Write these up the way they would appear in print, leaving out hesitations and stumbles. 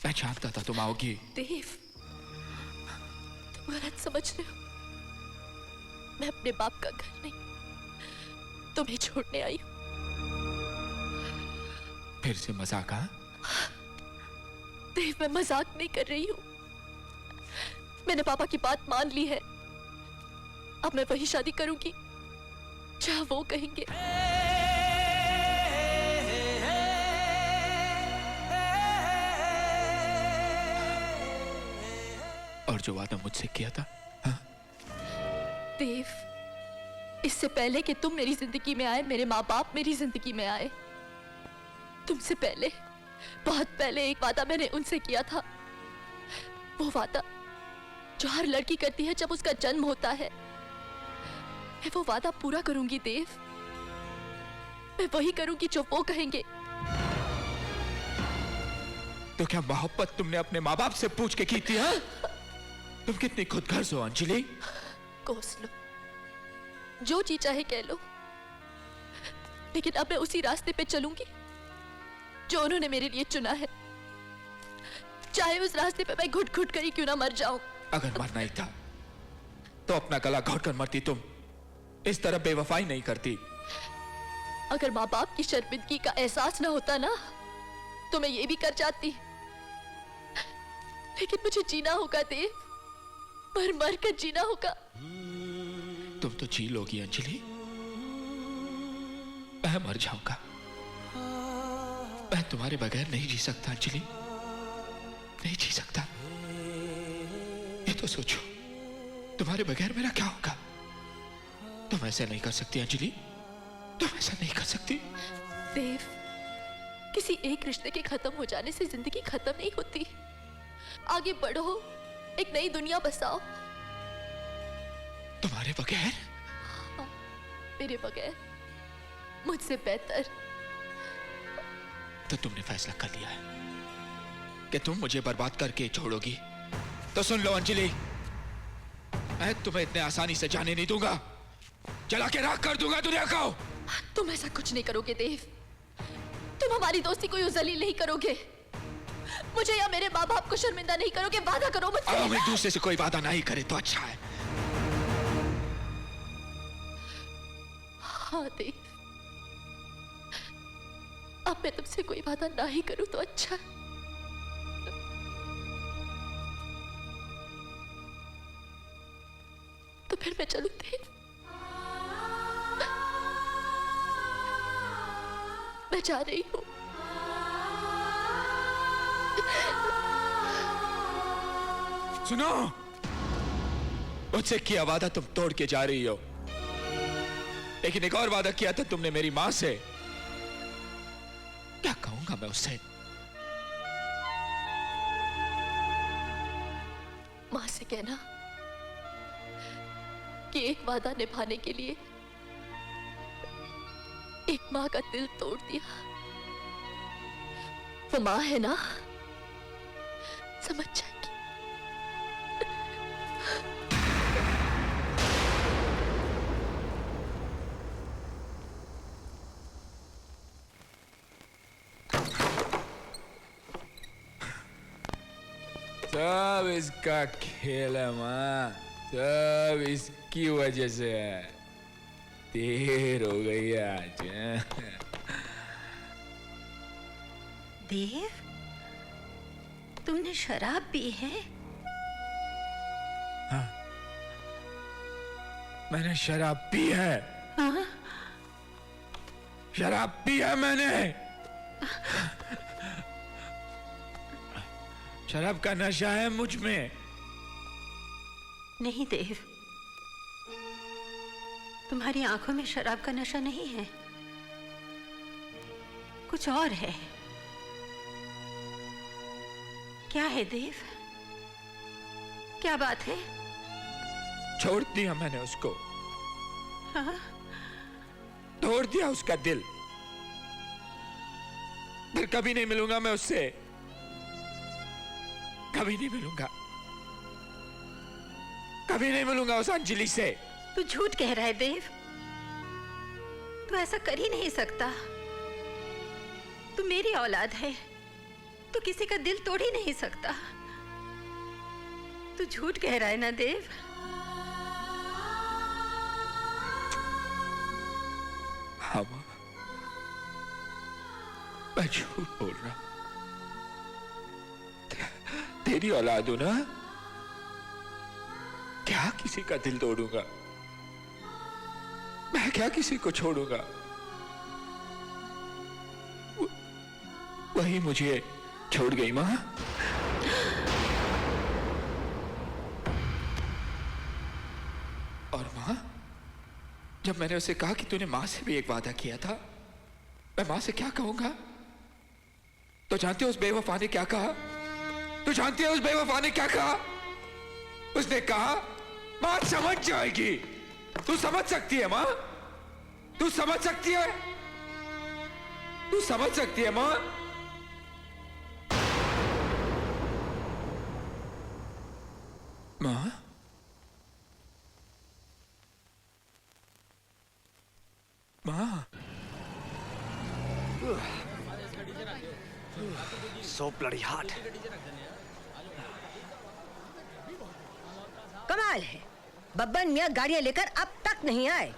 मैं जानता था तुम आओगी। देव, तुम गलत समझ रहे हो। मैं अपने बाप का घर नहीं, तुम्हें छोड़ने आई हूं। फिर से मजाक? हाँ देव, मैं मजाक नहीं कर रही हूं। मैंने पापा की बात मान ली है। अब मैं वही शादी करूंगी जहां वो कहेंगे। और जो वादा मुझसे किया था? हाँ? देव, इससे पहले कि तुम मेरी जिंदगी में आए, मेरे माँ बाप मेरी जिंदगी में आए। तुमसे पहले, बहुत पहले एक वादा मैंने उनसे किया था। वो वादा जो हर लड़की करती है जब उसका जन्म होता है। मैं वो वादा पूरा करूंगी देव। मैं वही करूंगी जो वो कहेंगे। तो क्या मोहब्बत तुमने अपने माँ बाप से पूछ के की थी? हाँ? तुम कितनी खुदगर्ज हो अंजलि। कोस लो, जो जी चाहे कह लो, लेकिन अब मैं उसी रास्ते पे चलूंगी जो उन्होंने मेरे लिए चुना है, चाहे उस रास्ते पे मैं घुट घुट कर ही क्यों ना मर जाऊं। अगर मरना ही था तो अपना गला घोट कर मरती। तुम इस तरह बेवफाई नहीं करती। अगर माँ बाप की शर्मिंदगी का एहसास ना होता ना, तो मैं ये भी कर जाती। लेकिन मुझे जीना होगा देव, मर मर कर जीना होगा। तुम तो जी लोगी अंजलि, मैं मर जाऊंगा। मैं तुम्हारे बगैर नहीं जी सकता अंजलि, नहीं जी सकता। ये तो सोचो, तुम्हारे बगैर मेरा क्या होगा? तुम ऐसे नहीं कर सकती अंजलि, तुम ऐसा नहीं कर सकती। देव, किसी एक रिश्ते के खत्म हो जाने से जिंदगी खत्म नहीं होती। आगे बढ़ो, एक नई दुनिया बसाओ। तुम्हारे बगैर? हाँ, मेरे बगैर, मुझसे बेहतर। तो तुमने फैसला कर लिया है कि तुम मुझे बर्बाद करके छोड़ोगी। तो सुन लो अंजलि, मैं तुम्हें इतने आसानी से जाने नहीं दूंगा। जला के राख कर दूंगा दुनिया को। तुम ऐसा कुछ नहीं करोगे देव। तुम हमारी दोस्ती को यूं जलील नहीं करोगे। मुझे या मेरे माँ बाप को शर्मिंदा नहीं करोगे। वादा करो मुझसे। अब हम एक दूसरे से कोई वादा नहीं करे तो अच्छा है। हाँ देव, अब मैं तुमसे कोई वादा ना ही करूं तो अच्छा है। तो फिर मैं चलूं देव? मैं जा रही हूं। सुनो, मुझसे किया वादा तुम तोड़ के जा रही हो, लेकिन एक और वादा किया था तुमने मेरी मां से। क्या कहूंगा मैं उससे? मां से कहना कि एक वादा निभाने के लिए एक मां का दिल तोड़ दिया। वो मां है ना, समझ जाएगी। सब इसका खेल है माँ, सब इसकी वजह से है। देर हो गई आज। देव, तुमने शराब पी है? हाँ, मैंने शराब पी है। हाँ? शराब पी है मैंने। शराब का नशा है मुझ में। नहीं देव, तुम्हारी आंखों में शराब का नशा नहीं है, कुछ और है। क्या है देव? क्या बात है? छोड़ दिया मैंने उसको। हाँ? तोड़ दिया उसका दिल। फिर कभी नहीं मिलूंगा मैं उससे, कभी नहीं मिलूंगा, कभी नहीं मिलूंगा उस अंजलि से। तू झूठ कह रहा है देव, तू ऐसा कर ही नहीं सकता। तू मेरी औलाद है, तू किसी का दिल तोड़ ही नहीं सकता। तू झूठ कह रहा है ना देव? हाँ माँ, मैं झूठ बोल रहा हूं। तेरी औलाद हूं ना, क्या किसी का दिल तोड़ूंगा? मैं क्या किसी को छोड़ूंगा? वही मुझे छोड़ गई माँ। और माँ, जब मैंने उसे कहा कि तूने माँ से भी एक वादा किया था, मैं माँ से क्या कहूंगा? तो जानते हो उस बेवफा ने क्या कहा? तो जानते हो उस बेवफा ने क्या कहा? उसने कहा माँ समझ जाएगी। तू समझ सकती है माँ? तू समझ सकती है? तू समझ सकती है माँ? माँ, माँ, So bloody hot. कमाल है, बब्बन मियाँ गाड़ियाँ लेकर अब तक नहीं आए।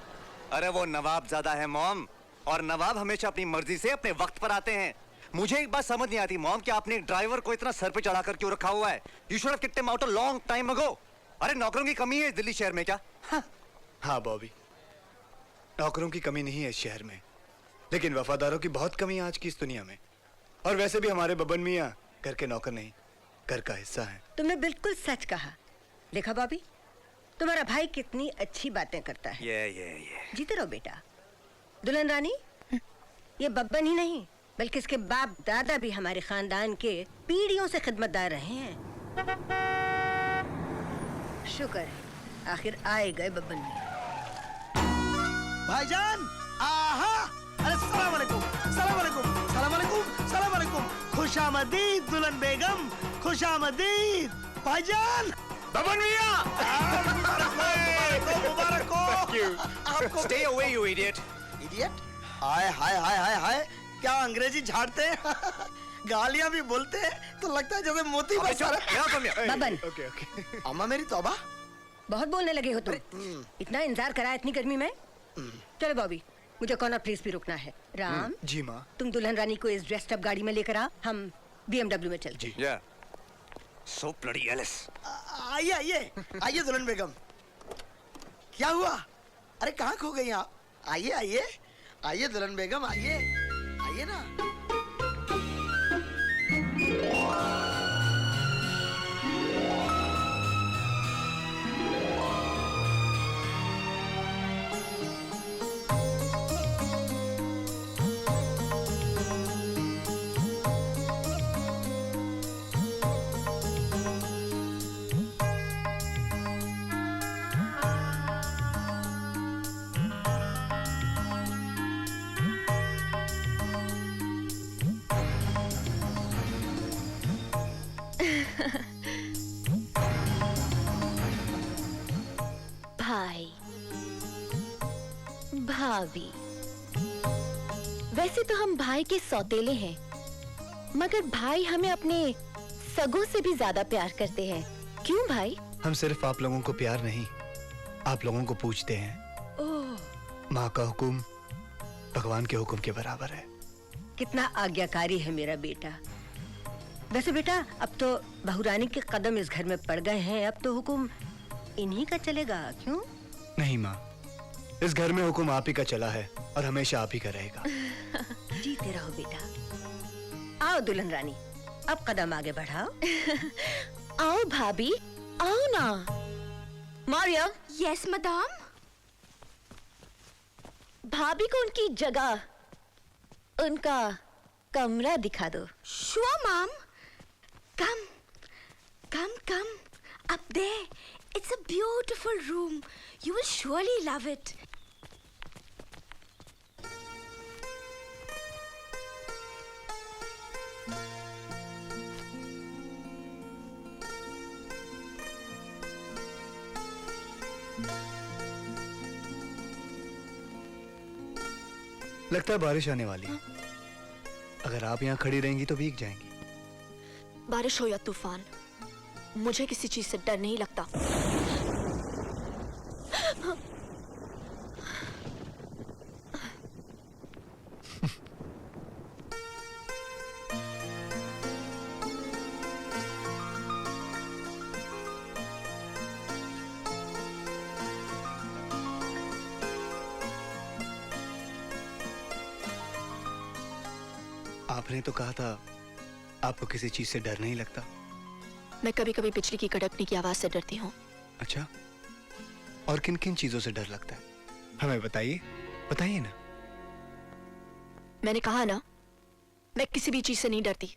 अरे वो नवाब ज्यादा है मॉम, और नवाब हमेशा अपनी मर्जी से अपने वक्त पर आते हैं। मुझे एक बात समझ नहीं आती मॉम कि आपने एक ड्राइवर को इतना सर पे चढ़ाकर क्यों रखा हुआ है? You should have kicked him out a long time ago. अरे नौकरों की कमी है इस दिल्ली शहर में क्या? हाँ बॉबी, नौकरों की कमी नहीं है इस शहर में, लेकिन वफादारों की बहुत कमी है आज की इस दुनिया में। और वैसे भी हमारे बब्बन मियाँ घर के नौकर नहीं, घर का हिस्सा है। तुमने बिल्कुल सच कहा। देखा बॉबी, तुम्हारा भाई कितनी अच्छी बातें करता है। ये जीते रहो बेटा। दुल्हन रानी, ये बब्बन ही नहीं बल्कि इसके बाप दादा भी हमारे खानदान के पीढ़ियों से खिदमतदार रहे हैं। शुक्र है आखिर आए गए बब्बन मियाँ। भाईजान, आहा, अरे सलाम अलैकुम, सलाम अलैकुम, सलाम अलैकुम, सलाम अलैकुम। खुशामदीद दुल्हन बेगम, खुशामदीद भाईजान। बब्बन मियाँ, मुबारक हो। आपको Stay away you idiot. Idiot? Hi hi hi hi hi, क्या अंग्रेजी झाड़ते हैं? गालियां भी बोलते हैं तो लगता है जैसे मोती अबे बरसा चुप, रहे। यहाँ कम यहाँ। Babban, okay okay. अम्मा मेरी तौबा। बहुत बोलने लगे हो तुम। इतना इंतजार करा इतनी गर्मी में। चलो बॉबी, मुझे कॉर्नर प्लेस भी रुकना है। राम, जी माँ। तुम दुल्हन रानी को इस ड्रेस्ड अप गाड़ी में लेकर आ, हम BMW में चलते हैं। Yeah. So bloody jealous. आइए आइए आइए दुल्हन बेगम। क्या हुआ? अरे कहाँ खो गई आप? आइए आइए आइए दुल्हन बेगम, आइए आइए ना। भाई, भाभी, वैसे तो हम भाई के सौतेले हैं, मगर भाई हमें अपने सगों से भी ज्यादा प्यार करते हैं। क्यों भाई? हम सिर्फ आप लोगों को प्यार नहीं, आप लोगों को पूछते हैं। ओह, माँ का हुक्म भगवान के हुक्म के बराबर है। कितना आज्ञाकारी है मेरा बेटा। वैसे बेटा, अब तो बहुरानी के कदम इस घर में पड़ गए हैं, अब तो हुक्म इन्हीं का चलेगा। क्यों? नहीं माँ, इस घर में हुक्म आप ही का चला है और हमेशा आप ही का रहेगा। जीते रहो बेटा। आओ दुल्हन रानी, अब कदम आगे बढ़ाओ। आओ भाभी, आओ ना। मारियम, यस मदाम। भाभी को उनकी जगह, उनका कमरा दिखा दो। Sure, Mom. Come, come, come. Up there. It's a beautiful room. You will surely love it. लगता है बारिश आने वाली है। अगर आप यहाँ खड़ी रहेंगी तो भीग जाएंगी। बारिश हो या तूफान, मुझे किसी चीज से डर नहीं लगता। आपने तो कहा था आपको किसी चीज से डर नहीं लगता। मैं कभी कभी बिजली की कड़कने की आवाज से डरती हूँ। अच्छा, और किन किन चीजों से डर लगता है? हमें बताइए, बताइए ना। मैंने कहा ना, मैं किसी भी चीज से नहीं डरती।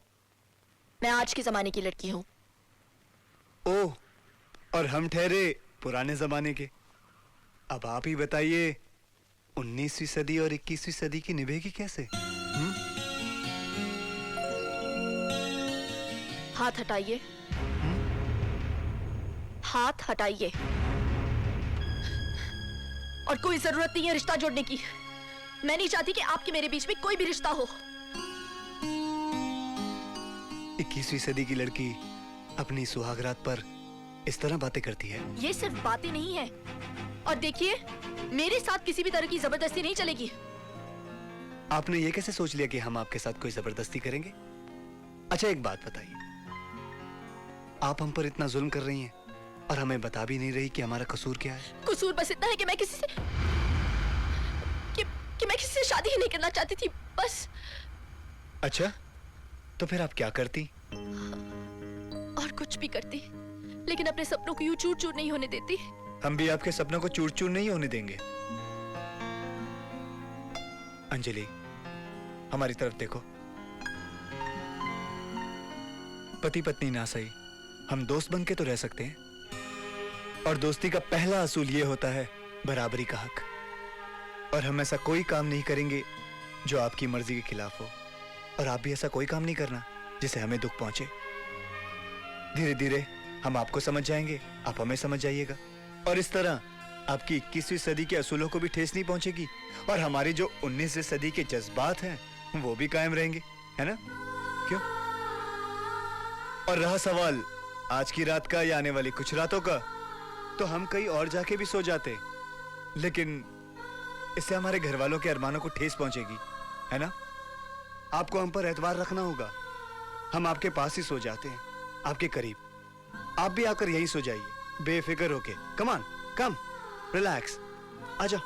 मैं आज के जमाने की लड़की हूँ। ओह, और हम ठहरे पुराने जमाने के। अब आप ही बताइए, 19वीं सदी और 21वीं सदी की निभेगी कैसे? हाथ हटाइए, हाथ हटाइए। और कोई जरूरत नहीं है रिश्ता जोड़ने की। मैं नहीं चाहती कि आपके मेरे बीच में कोई भी रिश्ता हो। 21वीं सदी की लड़की अपनी सुहागरात पर इस तरह बातें करती है। ये सिर्फ बातें नहीं है। और देखिए, मेरे साथ किसी भी तरह की जबरदस्ती नहीं चलेगी। आपने ये कैसे सोच लिया कि हम आपके साथ कोई जबरदस्ती करेंगे? अच्छा, एक बात बताइए, आप हम पर इतना जुल्म कर रही हैं और हमें बता भी नहीं रही कि हमारा कसूर क्या है। कसूर बस इतना है कि मैं किसी से कि मैं किसी से शादी ही नहीं करना चाहती थी, बस। अच्छा, तो फिर आप क्या करती? और कुछ भी करती, लेकिन अपने सपनों को यूं चूर चूर नहीं होने देती। हम भी आपके सपनों को चूर चूर नहीं होने देंगे। अंजलि, हमारी तरफ देखो। पति पत्नी ना सही, हम दोस्त बन के तो रह सकते हैं। और दोस्ती का पहला असूल ये होता है बराबरी का हक। और हम ऐसा कोई काम नहीं करेंगे जो आपकी मर्जी के खिलाफ हो, और आप भी ऐसा कोई काम नहीं करना जिससे हमें दुख पहुंचे। धीरे धीरे हम आपको समझ जाएंगे, आप हमें समझ जाइएगा, और इस तरह आपकी 21वीं सदी के असूलों को भी ठेस नहीं पहुंचेगी, और हमारी जो 19वीं सदी के जज्बात हैं वो भी कायम रहेंगे, है ना? क्यों? और रहा सवाल आज की रात का या आने वाली कुछ रातों का, तो हम कहीं और जाके भी सो जाते, लेकिन इससे हमारे घर वालों के अरमानों को ठेस पहुंचेगी, है ना? आपको हम पर एतबार रखना होगा। हम आपके पास ही सो जाते हैं, आपके करीब। आप भी आकर यहीं सो जाइए बेफिक्र होके। कम ऑन, कम, रिलैक्स, आजा।